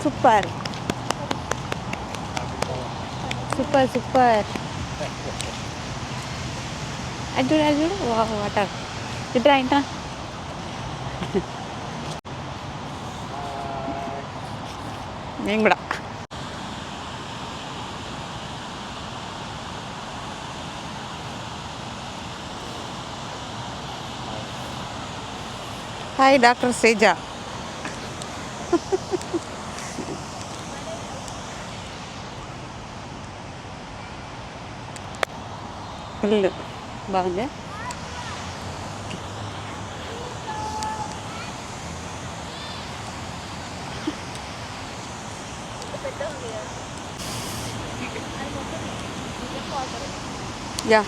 Super super super. అది చూడు అది చూడు. వాటర్ ఇట్రా ఇంట్రా. నేను కూడా. Hi doctor Sreeja. ఫుల్ బాగుంది. యా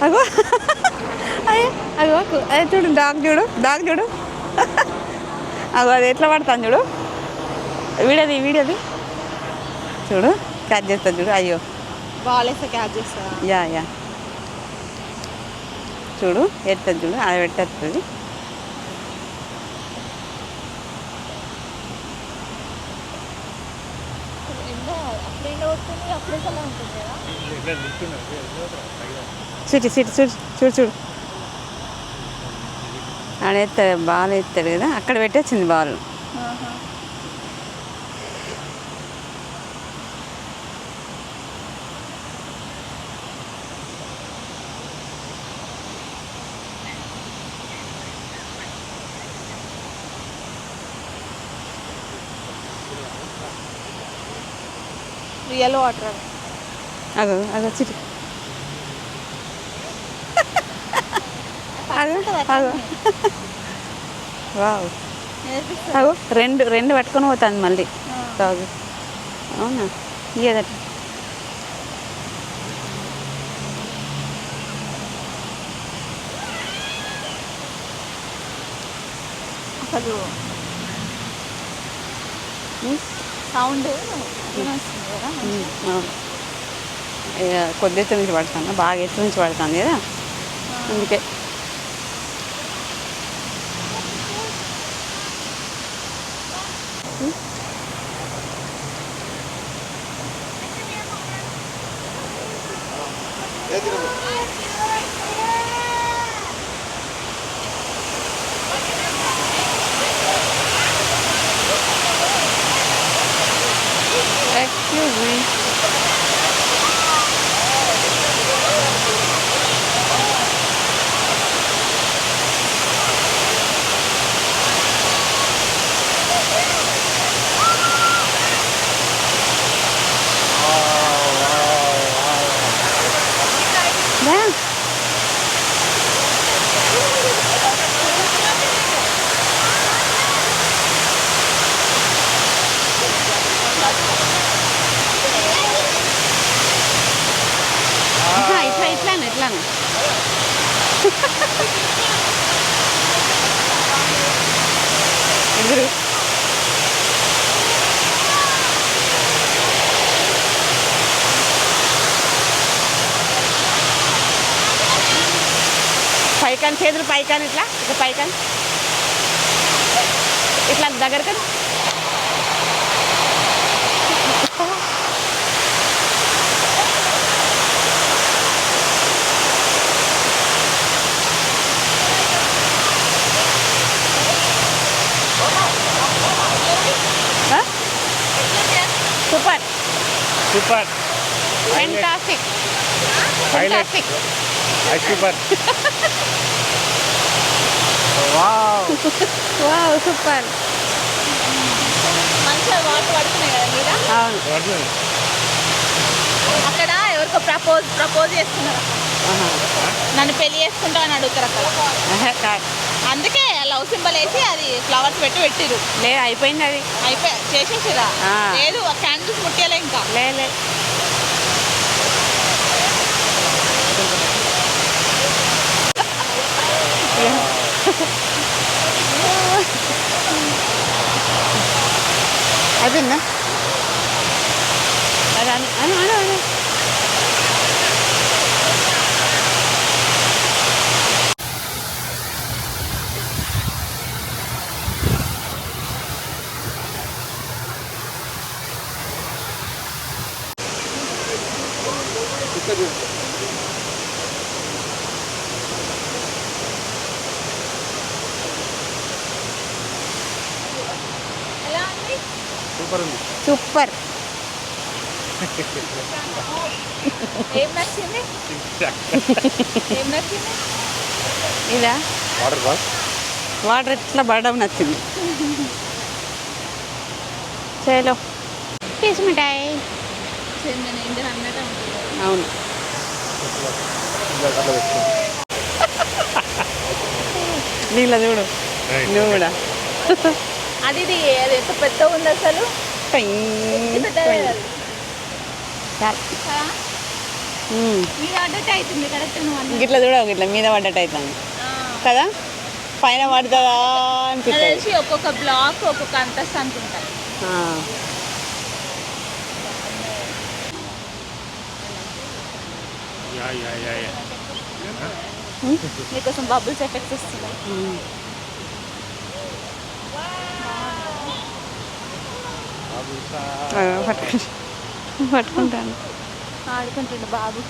అగో అయ్యో అగో అదే చూడు డాగ్ చూడు డాగ్ చూడు. అగో అది ఎట్లా పడతాను చూడు. వీడియోది చూడు క్యాచ్ చేస్తాను చూడు. అయ్యో బాలేస్తే క్యాచ్ చేస్తా. యా యా చూడు ఎత్తది చూడు. అది పెట్టేస్తుంది. సిటీ చూడు చూడు చూడు. ఆడ ఎత్తాడు బాల్ ఎత్తాడు కదా అక్కడ పెట్టేసింది బాల్. రియల్ వాటర్ అగో అగో చిటి అగో అగో వావ్ అగో రెండు పట్టుకొని పోతుంది మళ్ళీ తాగు. అవునా ఇయ్యదట. అసలు సౌండ్ కొద్ది ఎత్తు నుంచి పడుతుంది. బాగా ఎత్తు నుంచి పడుతుంది కదా అందుకే. Excuse me. ఎట్లానే ఎదురు పైకాన్ చేతులు పైకాన్ ఇట్లా పైకాన్ ఇట్లా దగ్గరకి super super fantastic fantastic super wow wow super. మంచిగా వాటర్ పడుతున్నాయి కదా మీద. అవును అక్కడ ఎవరికో ప్రపోజ్ చేస్తున్నారు. నన్ను పెళ్లి చేసుకుంటా అని అడుగుతారు అక్కడ. అందుకే లవ్ సింబల్ వేసి అది ఫ్లవర్స్ పెట్టిరు. లేదు అయిపోయింది అది చేసేసిరా. లేదు క్యాండిల్స్ ముట్టేలే ఇంకా. లే అదేనా అది అను ఎలా ఉంది? సూపర్ ఉంది. సూపర్. ఏం నచ్చింది? ఏం నచ్చింది? ఇదా వాటర్ బాల్. వాటర్ ఎట్లా పడడం నచ్చింది. చలో పీస్ మిఠాయి. నేను ఇంటి అన్నట్టు ఉంటుంది. అవును. నీళ్ళ చూడు నువ్వు కూడా. అది అది ఎంత పెద్ద ఉంది అసలు. పెద్దదే అది. చాలు. కదా? మీద పడ్డట్టు అవుతుంది కరెక్ట్ నువ్వు అన్నది. గిట్ల చూడ గిట్ల మీద పడ్డట్టు అవుతుంది కదా. పైన పడుతుందా నాకు అనిపిస్తుంది. తెలిసి ఒక్కొక్క బ్లాక్ ఒక్కొక్క అంతస్తు అనుకుంటా. యా. నీకోసం బబుల్స్ ఎఫెక్ట్స్ వస్తున్నాయి. పట్టుకుంటాను. ఆడుకుంటుండు బాబు.